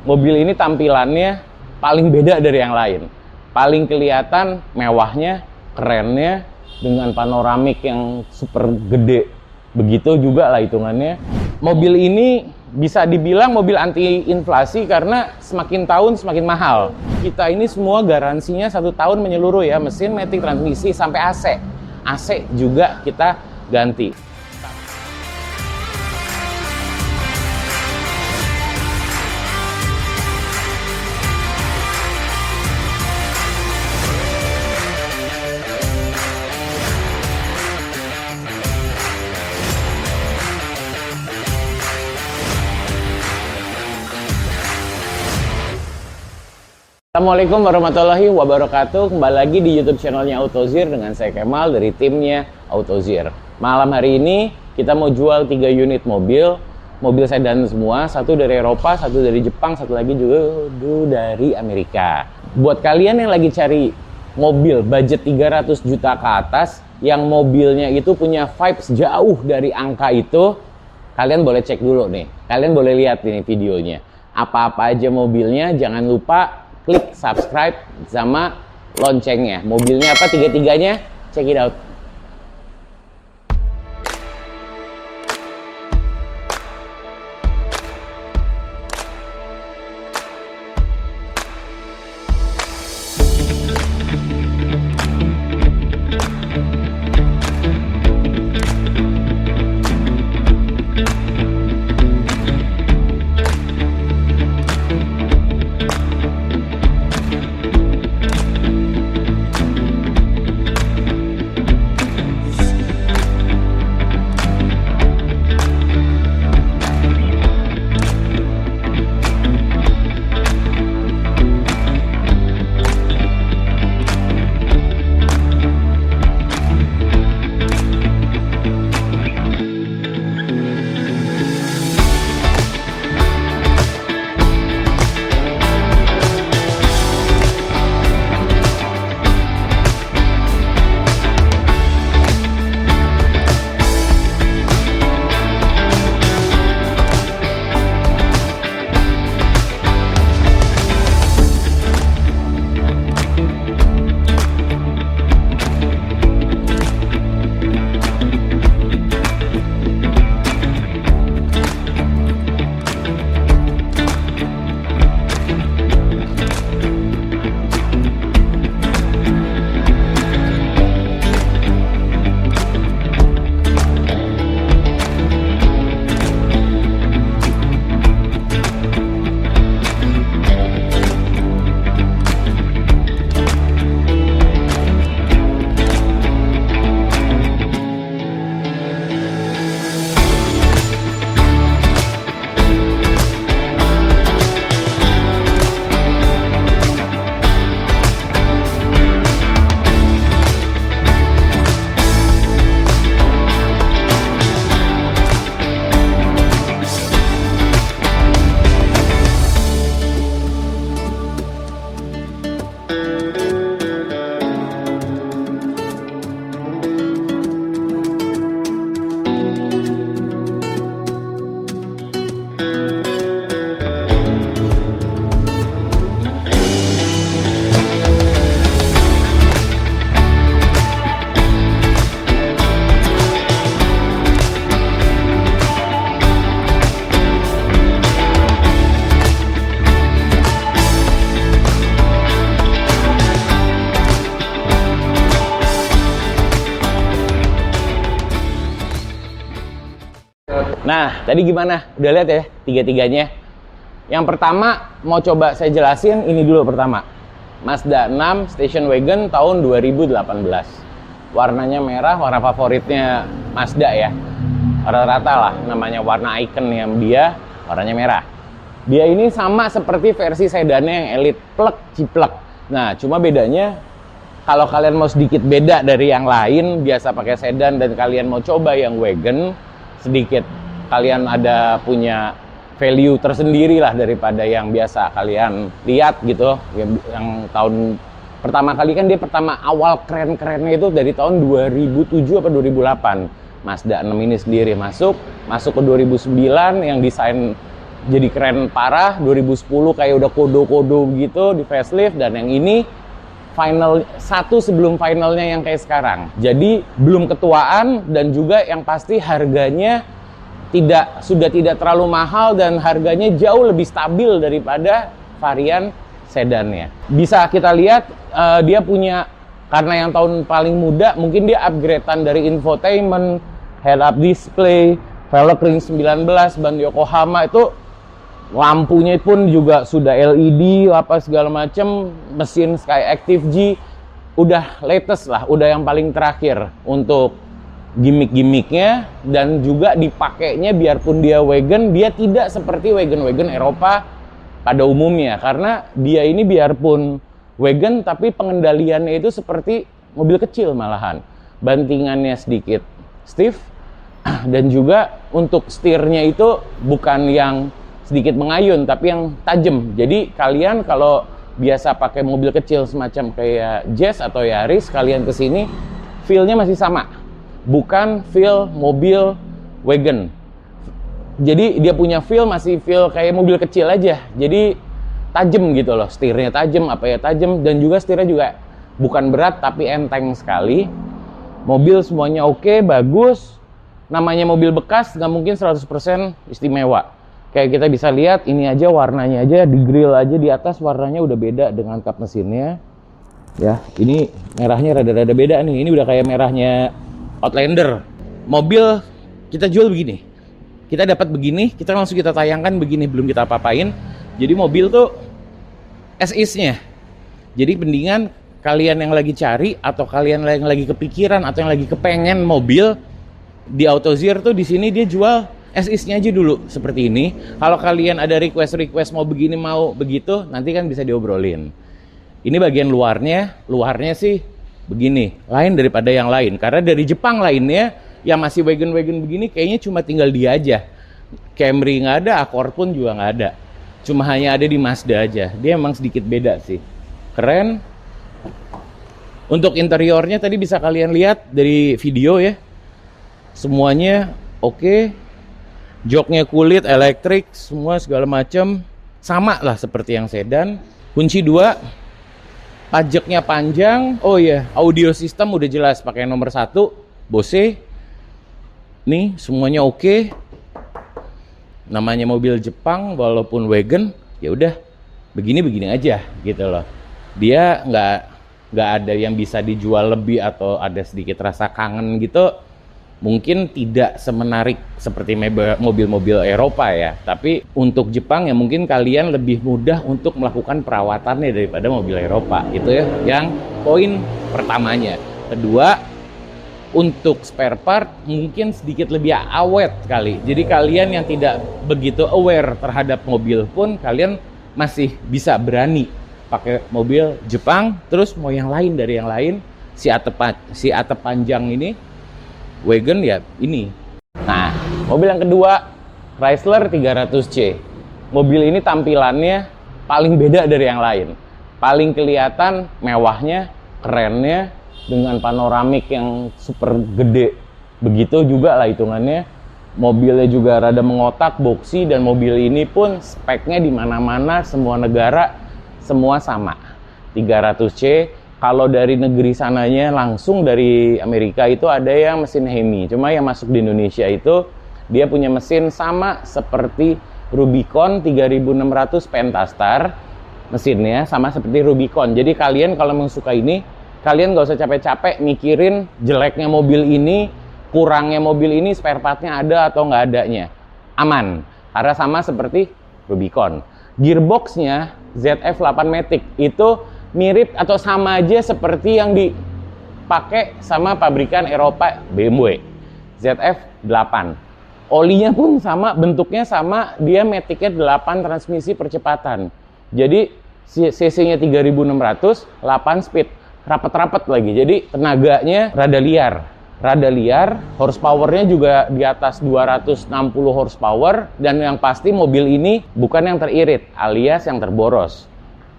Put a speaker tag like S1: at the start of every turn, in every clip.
S1: mobil ini tampilannya paling beda dari yang lain. Paling kelihatan mewahnya, kerennya, dengan panoramik yang super gede. Begitu juga lah hitungannya. Mobil ini bisa dibilang mobil anti inflasi karena semakin tahun semakin mahal. Kita ini semua garansinya 1 tahun menyeluruh ya, mesin, matic, transmisi, sampai AC. AC juga kita ganti. Assalamualaikum warahmatullahi wabarakatuh. Kembali lagi di YouTube channelnya Autozir dengan saya Kemal dari timnya Autozir. Malam hari ini kita mau jual 3 unit mobil sedan semua. Satu dari Eropa, satu dari Jepang, satu lagi juga dari Amerika. Buat kalian yang lagi cari mobil budget 300 juta ke atas, yang mobilnya itu punya vibes jauh dari angka itu, kalian boleh cek dulu nih. Kalian boleh lihat ini videonya. Apa-apa aja mobilnya, jangan lupa klik subscribe sama loncengnya. Mobilnya apa? Tiga-tiganya? Check it out. Nah, tadi gimana? Udah lihat ya tiga-tiganya? Yang pertama mau coba saya jelasin ini dulu pertama. Mazda 6 Station Wagon tahun 2018. Warnanya merah, warna favoritnya Mazda ya. Rata-rata lah namanya warna icon yang dia warnanya merah. Dia ini sama seperti versi sedannya yang Elite, plek ciplek. Nah, cuma bedanya kalau kalian mau sedikit beda dari yang lain, biasa pakai sedan dan kalian mau coba yang wagon, sedikit kalian ada punya value tersendiri lah daripada yang biasa kalian lihat gitu. Yang tahun pertama kali kan dia awal keren-kerennya itu dari tahun 2007 apa 2008. Mazda 6 ini sendiri masuk ke 2009 yang desain jadi keren parah. 2010 kayak udah kodo-kodo gitu di facelift, dan yang ini final satu sebelum finalnya yang kayak sekarang. Jadi belum ketuaan, dan juga yang pasti harganya sudah tidak terlalu mahal, dan harganya jauh lebih stabil daripada varian sedannya. Bisa kita lihat dia punya, karena yang tahun paling muda mungkin dia upgradean dari infotainment, head-up display, velg ring 19, ban Yokohama, itu lampunya pun juga sudah LED apa segala macam, mesin Skyactiv G udah latest lah, udah yang paling terakhir untuk gimmick-gimmicknya, dan juga dipakainya biarpun dia wagon, dia tidak seperti wagon-wagon Eropa pada umumnya, karena dia ini biarpun wagon tapi pengendaliannya itu seperti mobil kecil malahan, bantingannya sedikit stiff, dan juga untuk setirnya itu bukan yang sedikit mengayun tapi yang tajam. Jadi kalian kalau biasa pakai mobil kecil semacam kayak Jazz atau Yaris, kalian kesini feel-nya masih sama, bukan feel mobil wagon. Jadi dia punya feel, masih feel kayak mobil kecil aja. Jadi tajam gitu loh, setirnya tajam, apa ya tajam, dan juga setirnya juga bukan berat tapi enteng sekali. Mobil semuanya oke, bagus. Namanya mobil bekas, nggak mungkin 100% istimewa. Kayak kita bisa lihat, ini aja warnanya aja, di grill aja di atas warnanya udah beda dengan kap mesinnya. Ya, ini merahnya rada-rada beda nih. Ini udah kayak merahnya Outlander. Mobil kita jual begini, kita dapat begini, kita langsung kita tayangkan begini, belum kita apa-apain. Jadi mobil tuh as is-nya. Jadi mendingan kalian yang lagi cari, atau kalian yang lagi kepikiran, atau yang lagi kepengen mobil, di AutoZear tuh di sini dia jual as is-nya aja dulu seperti ini. Kalau kalian ada request mau begini, mau begitu, nanti kan bisa diobrolin. Ini bagian luarnya sih begini, lain daripada yang lain. Karena dari Jepang lainnya yang masih wagon-wagon begini kayaknya cuma tinggal dia aja. Camry nggak ada, Accord pun juga nggak ada. Cuma hanya ada di Mazda aja. Dia emang sedikit beda sih. Keren. Untuk interiornya tadi bisa kalian lihat dari video ya. Semuanya oke. Joknya kulit, elektrik, semua segala macam. Sama lah seperti yang sedan. Kunci 2. Pajaknya panjang. Oh iya, audio system udah jelas pakai nomor 1 Bose. Nih semuanya oke. Namanya mobil Jepang walaupun wagon, ya udah begini aja gitu loh. Dia nggak ada yang bisa dijual lebih atau ada sedikit rasa kangen gitu. Mungkin tidak semenarik seperti mobil-mobil Eropa ya, tapi untuk Jepang ya mungkin kalian lebih mudah untuk melakukan perawatannya daripada mobil Eropa. Itu ya yang poin pertamanya. Kedua, untuk spare part mungkin sedikit lebih awet kali. Jadi kalian yang tidak begitu aware terhadap mobil pun kalian masih bisa berani pakai mobil Jepang. Terus mau yang lain dari yang lain, si atap panjang ini wagon ya ini. Nah, mobil yang kedua Chrysler 300C. Mobil ini tampilannya paling beda dari yang lain. Paling kelihatan mewahnya, kerennya, dengan panoramik yang super gede. Begitu juga lah hitungannya. Mobilnya juga rada mengotak, boxy, dan mobil ini pun speknya di mana-mana, semua negara semua sama. 300C. Kalau dari negeri sananya langsung dari Amerika itu ada yang mesin Hemi. Cuma yang masuk di Indonesia itu dia punya mesin sama seperti Rubicon 3600 Pentastar. Mesinnya sama seperti Rubicon. Jadi kalian kalau memang suka ini, kalian nggak usah capek-capek mikirin jeleknya mobil ini, kurangnya mobil ini, spare partnya ada atau nggak adanya. Aman. Karena sama seperti Rubicon. Gearboxnya ZF8 Matic itu mirip atau sama aja seperti yang dipakai sama pabrikan Eropa BMW ZF8. Olinya pun sama, bentuknya sama, dia Matic-nya 8 transmisi percepatan. Jadi cc-nya 3600, 8 speed, rapat-rapat lagi. Jadi tenaganya rada liar, horsepower-nya juga di atas 260 horsepower, dan yang pasti mobil ini bukan yang teririt alias yang terboros.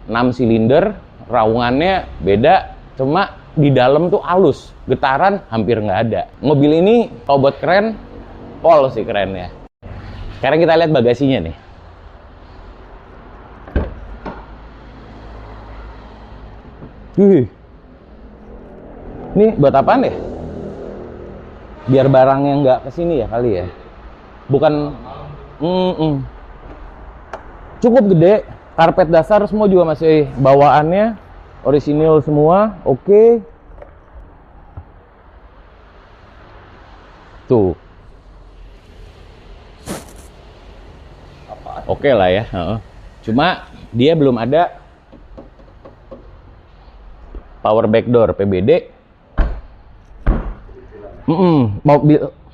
S1: 6 silinder, raungannya beda, cuma di dalam tuh halus, getaran hampir nggak ada. Mobil ini kalau buat keren, pol sih kerennya. Sekarang kita lihat bagasinya nih. Wih. Ini buat apaan ya? Biar barangnya nggak kesini ya kali ya. Bukan. Cukup gede. Karpet dasar semua juga masih bawaannya orisinil semua. Oke. Tuh. Oke lah ya. Cuma dia belum ada power backdoor PBD.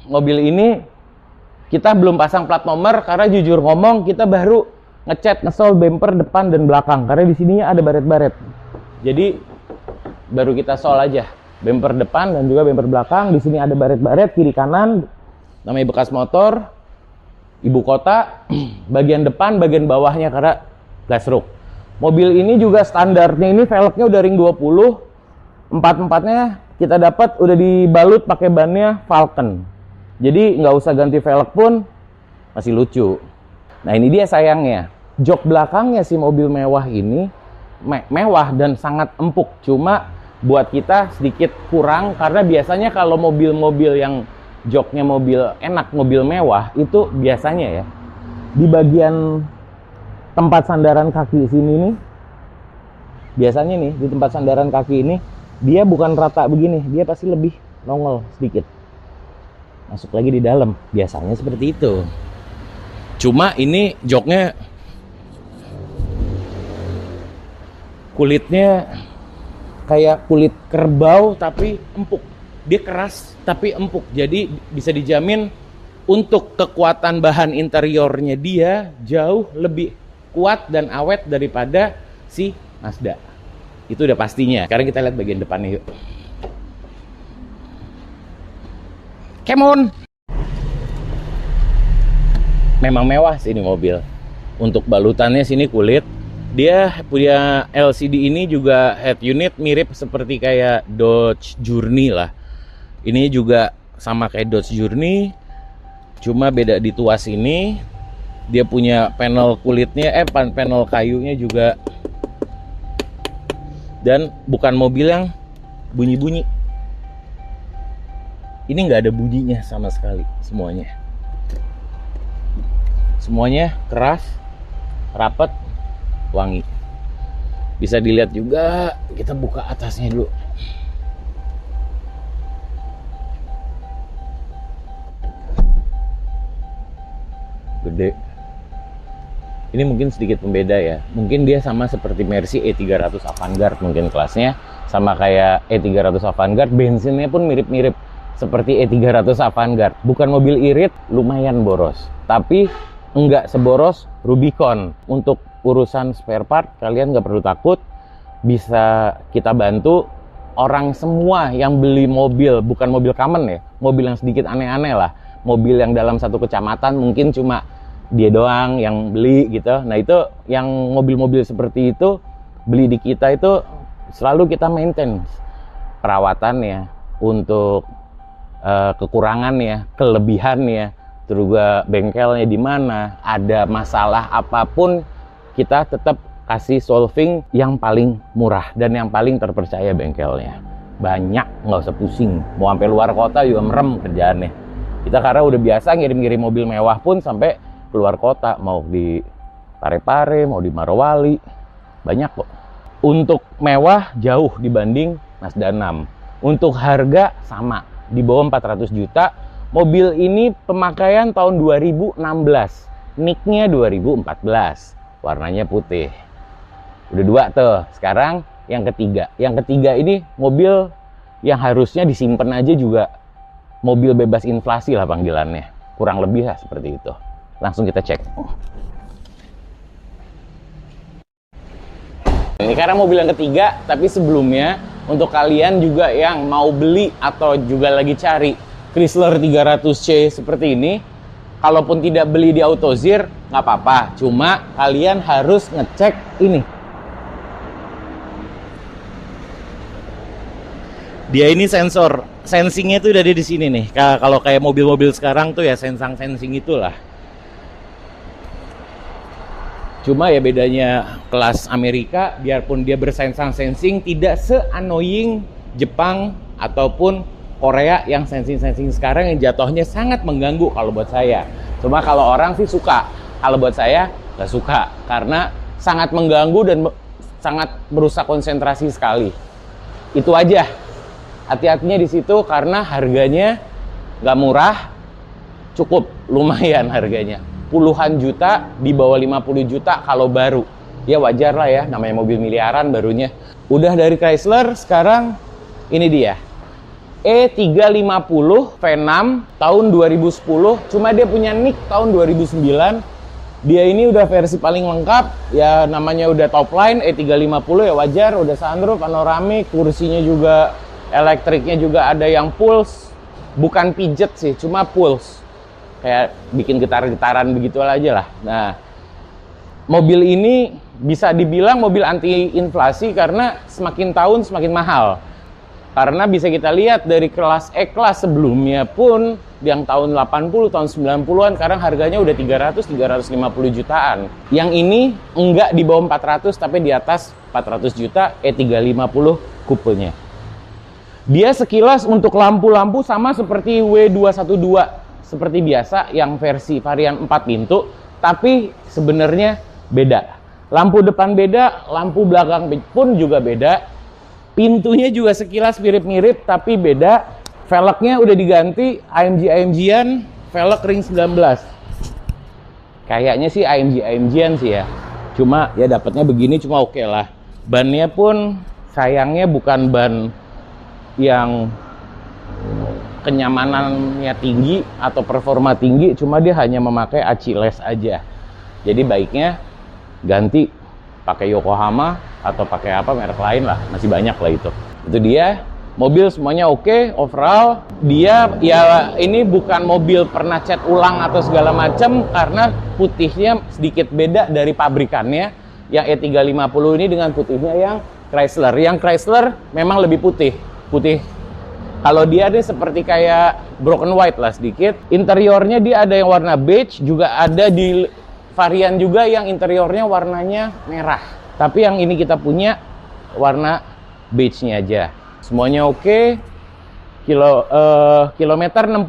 S1: Mobil ini kita belum pasang plat nomor karena jujur ngomong kita baru ngecat ngesol bumper depan dan belakang karena di sininya ada baret-baret. Jadi baru kita sol aja bumper depan dan juga bumper belakang. Di sini ada baret-baret kiri kanan, namanya bekas motor ibu kota. Bagian depan, bagian bawahnya karena gasruk. Mobil ini juga standarnya ini velgnya udah ring 20, empat-empatnya kita dapat udah dibalut pakai bannya Falcon. Jadi nggak usah ganti velg pun masih lucu. Nah ini dia sayangnya, jok belakangnya si mobil mewah ini mewah dan sangat empuk. Cuma buat kita sedikit kurang karena biasanya kalau mobil-mobil yang joknya mobil enak, mobil mewah itu biasanya ya di bagian tempat sandaran kaki sini nih, biasanya nih di tempat sandaran kaki ini dia bukan rata begini, dia pasti lebih nongol sedikit masuk lagi di dalam, biasanya seperti itu. Cuma ini joknya kulitnya kayak kulit kerbau tapi empuk. Dia keras tapi empuk, jadi bisa dijamin untuk kekuatan bahan interiornya dia jauh lebih kuat dan awet daripada si Mazda. Itu udah pastinya. Sekarang kita lihat bagian depannya yuk. Come on. Memang mewah sih ini mobil. Untuk balutannya sini kulit. Dia punya LCD ini juga head unit mirip seperti kayak Dodge Journey lah. Ini juga sama kayak Dodge Journey, cuma beda di tuas ini. Dia punya panel kulitnya, panel kayunya juga. Dan bukan mobil yang bunyi-bunyi. Ini nggak ada bunyinya sama sekali semuanya. Semuanya keras, rapet, wangi. Bisa dilihat juga, kita buka atasnya dulu. Gede. Ini mungkin sedikit pembeda ya. Mungkin dia sama seperti Mercy E300 Avantgarde mungkin kelasnya. Sama kayak E300 Avantgarde, bensinnya pun mirip-mirip seperti E300 Avantgarde. Bukan mobil irit, lumayan boros. Tapi enggak seboros Rubicon. Untuk urusan spare part, kalian nggak perlu takut. Bisa kita bantu. Orang semua yang beli mobil, bukan mobil common ya, mobil yang sedikit aneh-aneh lah. Mobil yang dalam satu kecamatan mungkin cuma dia doang yang beli gitu. Nah itu yang mobil-mobil seperti itu beli di kita itu selalu kita maintain perawatannya, untuk kekurangannya, kelebihannya, terus juga bengkelnya di mana, ada masalah apapun kita tetap kasih solving yang paling murah dan yang paling terpercaya bengkelnya. Banyak, nggak usah pusing. Mau sampai luar kota juga merem kerjaannya. Kita karena udah biasa ngirim-ngirim mobil mewah pun sampai keluar kota, mau di Parepare, mau di Morowali, banyak kok. Untuk mewah jauh dibanding Mazda 6. Untuk harga sama, di bawah 400 juta. Mobil ini pemakaian tahun 2016, NIK-nya 2014, warnanya putih. Udah dua tuh, sekarang yang ketiga. Yang ketiga ini mobil yang harusnya disimpan aja juga mobil bebas inflasi lah panggilannya. Kurang lebih lah seperti itu. Langsung kita cek. Ini karena mobil yang ketiga, tapi sebelumnya untuk kalian juga yang mau beli atau juga lagi cari Chrysler 300C seperti ini, kalaupun tidak beli di AutoZear nggak apa-apa, cuma kalian harus ngecek ini. Dia ini sensingnya tuh udah ada di sini nih. Kalau kayak mobil-mobil sekarang tuh ya sensing itulah. Cuma ya bedanya kelas Amerika, biarpun dia bersensing tidak se-annoying Jepang ataupun Korea yang sensing sekarang yang jatuhnya sangat mengganggu kalau buat saya. Cuma kalau orang sih suka, kalau buat saya nggak suka karena sangat mengganggu dan sangat merusak konsentrasi sekali. Itu aja. Hati-hatinya di situ karena harganya nggak murah, cukup lumayan harganya. Puluhan juta, di bawah 50 juta kalau baru. Ya wajar lah ya, namanya mobil miliaran barunya. Udah dari Chrysler, sekarang ini dia. E350 V6 tahun 2010, cuma dia punya nick tahun 2009. Dia ini udah versi paling lengkap, ya namanya udah top line, E350 ya wajar, udah sunroof, panoramik, kursinya juga, elektriknya juga ada yang pulse. Bukan pijet sih, cuma pulse. Kayak bikin getar-getaran begitu aja lah. Nah, mobil ini bisa dibilang mobil anti inflasi karena semakin tahun semakin mahal. Karena bisa kita lihat dari kelas E-Class sebelumnya pun yang tahun 80, tahun 90-an sekarang harganya udah 300-350 jutaan. Yang ini enggak di bawah 400 tapi di atas 400 juta E350 kupenya. Dia sekilas untuk lampu-lampu sama seperti W212 seperti biasa yang versi varian 4 pintu, tapi sebenarnya beda. Lampu depan beda, lampu belakang pun juga beda. Pintunya juga sekilas mirip-mirip tapi beda. Velgnya udah diganti AMG-AMG-an, velg ring 19. Kayaknya sih AMG-AMG-an sih ya. Cuma ya dapatnya begini cuma oke lah. Bannya pun sayangnya bukan ban yang kenyamanannya tinggi atau performa tinggi, cuma dia hanya memakai aci-les aja. Jadi baiknya ganti pakai Yokohama atau pakai apa merek lain lah, masih banyak lah itu. Itu dia, mobil semuanya oke, overall. Dia ya ini bukan mobil pernah cat ulang atau segala macam karena putihnya sedikit beda dari pabrikannya. Yang E350 ini dengan putihnya yang Chrysler. Yang Chrysler memang lebih putih. Kalau dia nih seperti kayak broken white lah sedikit. Interiornya dia ada yang warna beige, juga ada di varian juga yang interiornya warnanya merah. Tapi yang ini kita punya warna beige-nya aja. Semuanya oke. Kilometer 60.000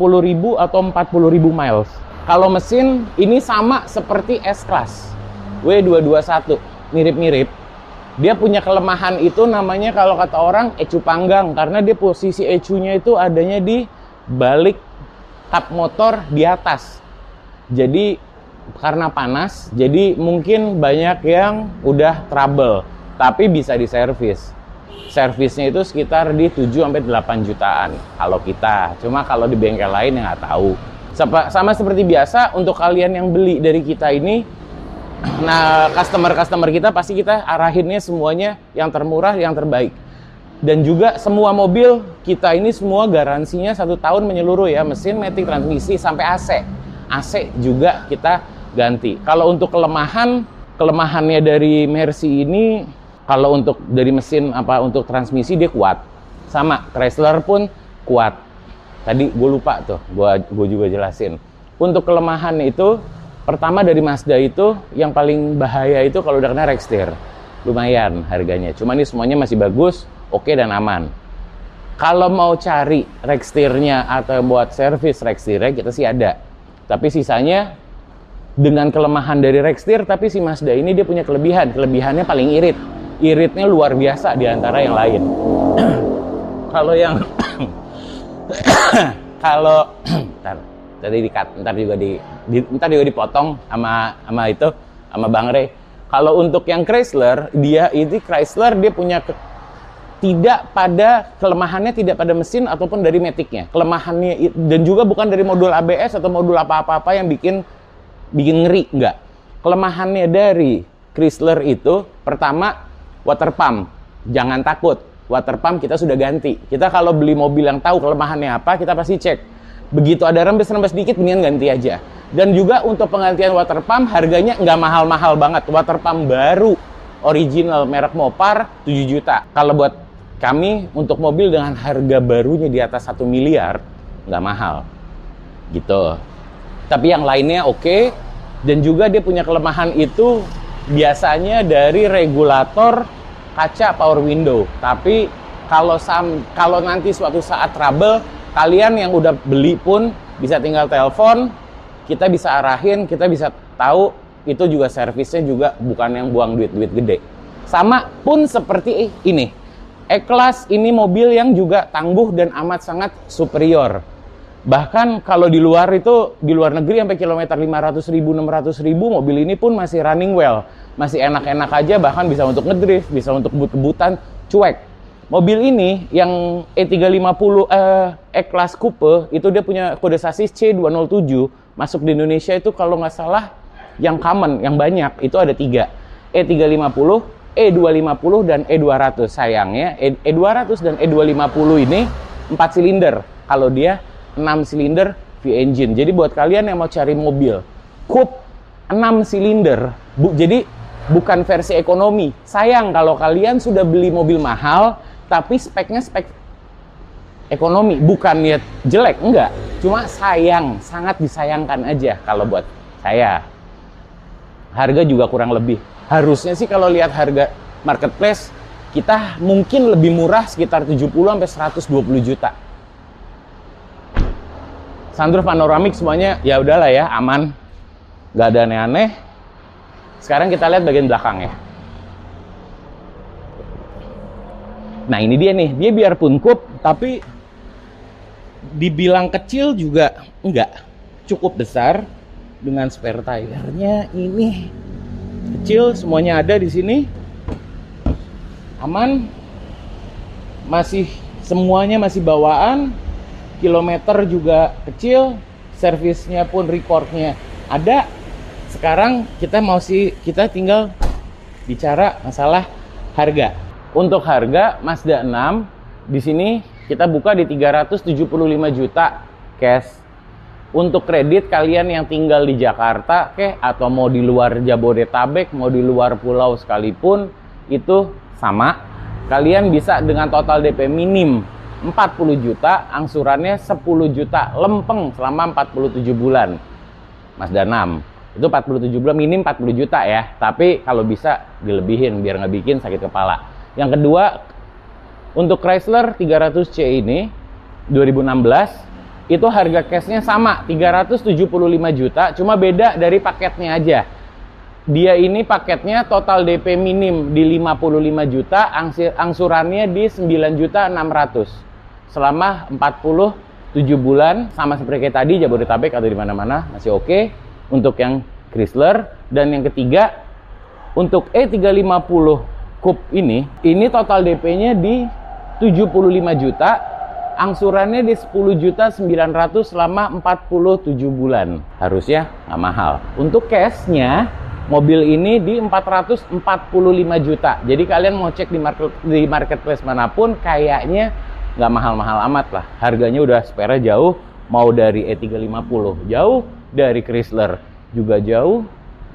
S1: atau 40.000 miles. Kalau mesin ini sama seperti S-Class W221, mirip-mirip. Dia punya kelemahan itu namanya kalau kata orang ecu panggang, karena dia posisi ecunya itu adanya di balik kap motor di atas. Jadi karena panas, jadi mungkin banyak yang udah trouble, tapi bisa diservis. Servisnya itu sekitar di 7-8 jutaan kalau kita. Cuma kalau di bengkel lain yang nggak tahu. Sama seperti biasa untuk kalian yang beli dari kita ini. Nah, customer kita pasti kita arahinnya semuanya yang termurah, yang terbaik. Dan juga semua mobil kita ini semua garansinya 1 tahun menyeluruh ya, mesin, matic, transmisi, sampai AC. AC juga kita ganti. Kalau untuk kelemahannya dari Mercy ini, kalau untuk dari mesin untuk transmisi dia kuat. Sama, Chrysler pun kuat. Tadi gue lupa tuh, gue juga jelasin. Untuk kelemahannya itu, pertama dari Mazda itu yang paling bahaya itu kalau udah kena rack steer. Lumayan harganya. Cuma ini semuanya masih bagus, oke dan aman. Kalau mau cari rack steer-nya atau buat servis rack steer-nya kita sih ada. Tapi sisanya dengan kelemahan dari rack steer, tapi si Mazda ini dia punya kelebihan. Kelebihannya paling irit. Iritnya luar biasa di antara yang lain. Kalau yang kalau ntar juga dipotong sama Bang Ray. Kalau untuk yang Chrysler, dia punya tidak pada kelemahannya, tidak pada mesin ataupun dari matic-nya. Kelemahannya dan juga bukan dari modul ABS atau modul apa-apa yang bikin ngeri, enggak. Kelemahannya dari Chrysler itu pertama water pump. Jangan takut, water pump kita sudah ganti. Kita kalau beli mobil yang tahu kelemahannya apa, kita pasti cek. Begitu ada rembes-rembes dikit, mendingan ganti aja. Dan juga untuk penggantian water pump, harganya nggak mahal-mahal banget. Water pump baru, original, merek Mopar, 7 juta. Kalau buat kami, untuk mobil dengan harga barunya di atas 1 miliar, nggak mahal. Gitu. Tapi yang lainnya oke. Dan juga dia punya kelemahan itu biasanya dari regulator kaca power window. Tapi kalau nanti suatu saat trouble, kalian yang udah beli pun bisa tinggal telepon, kita bisa arahin, kita bisa tahu. Itu juga servisnya juga bukan yang buang duit gede. Sama pun seperti ini. E-Class ini mobil yang juga tangguh dan amat sangat superior. Bahkan kalau di luar negeri sampai kilometer 500.000, 600.000, mobil ini pun masih running well. Masih enak-enak aja, bahkan bisa untuk ngedrift, bisa untuk kebut-kebutan, cuek. Mobil ini yang E350 E-Class Coupe, itu dia punya kode sasis C207. Masuk di Indonesia itu kalau nggak salah yang common, yang banyak, itu ada 3. E350, E250, dan E200. Sayangnya, E200 dan E250 ini 4 silinder. Kalau dia 6 silinder V-engine. Jadi buat kalian yang mau cari mobil coupe 6 silinder, jadi bukan versi ekonomi. Sayang kalau kalian sudah beli mobil mahal, tapi speknya spek ekonomi. Bukannya jelek, enggak. Cuma sayang, sangat disayangkan aja kalau buat saya. Harga juga kurang lebih. Harusnya sih kalau lihat harga marketplace, kita mungkin lebih murah sekitar 70-120 juta. Sunroof panoramik semuanya ya udahlah ya, aman. Nggak ada aneh-aneh. Sekarang kita lihat bagian belakang ya. Nah ini dia nih, dia biarpun coupe, tapi dibilang kecil juga enggak. Cukup besar. Dengan spare tire-nya ini kecil, semuanya ada di sini. Aman. Semuanya masih bawaan. Kilometer juga kecil. Servisnya pun recordnya ada. Sekarang kita tinggal bicara masalah harga. Untuk harga Mazda 6 di sini kita buka di 375 juta cash. Untuk kredit kalian yang tinggal di Jakarta atau mau di luar Jabodetabek, mau di luar pulau sekalipun, itu sama. Kalian bisa dengan total DP minim 40 juta, angsurannya 10 juta lempeng selama 47 bulan. Mazda 6 itu 47 bulan, minim 40 juta ya. Tapi kalau bisa dilebihin biar nggak bikin sakit kepala. Yang kedua, untuk Chrysler 300C ini 2016 itu harga cashnya sama 375 juta, cuma beda dari paketnya aja. Dia ini paketnya total DP minim di 55 juta, angsurannya di 9.600.000 selama 47 bulan, sama seperti kayak tadi Jabodetabek atau di mana-mana masih oke. Untuk yang Chrysler. Dan yang ketiga, untuk E350 Coupe ini total DP-nya di 75 juta, angsurannya di 10.900.000 selama 47 bulan. Harusnya nggak mahal. Untuk cashnya, mobil ini di 445 juta. Jadi kalian mau cek di marketplace manapun, kayaknya nggak mahal-mahal amat lah. Harganya udah spare jauh, mau dari E350 jauh, dari Chrysler juga jauh,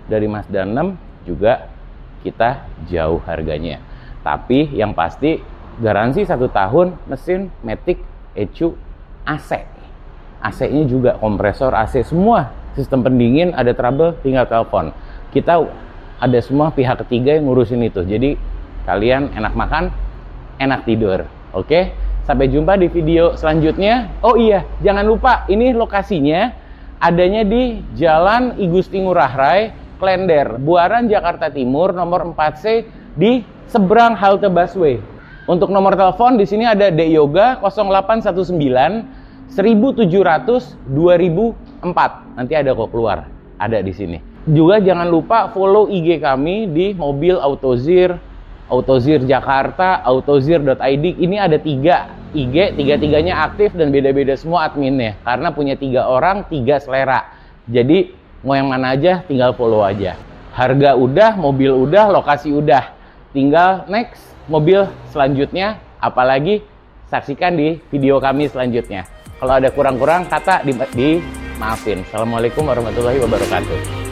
S1: dari Mazda 6 juga kita jauh harganya. Tapi yang pasti garansi 1 tahun, mesin Matic, ECU, AC. AC-nya juga kompresor AC semua. Sistem pendingin ada trouble, tinggal telepon. Kita ada semua pihak ketiga yang ngurusin itu. Jadi kalian enak makan, enak tidur. Oke? Sampai jumpa di video selanjutnya. Oh iya, jangan lupa ini lokasinya adanya di Jalan I Gusti Ngurah Rai, Klender, Buaran, Jakarta Timur, nomor 4C di seberang halte busway. Untuk nomor telepon di sini ada D Yoga 0819 1700 2004. Nanti ada kok keluar, ada di sini. Juga jangan lupa follow IG kami di Mobil Autozir, Autozir Jakarta, autozir.id. Ini ada 3 IG, tiga-tiganya aktif dan beda-beda semua adminnya. Karena punya 3 orang, 3 selera. Jadi mau yang mana aja tinggal follow aja. Harga udah, mobil udah, lokasi udah. Tinggal next mobil selanjutnya, apalagi saksikan di video kami selanjutnya. Kalau ada kurang-kurang kata di maafin. Assalamualaikum warahmatullahi wabarakatuh.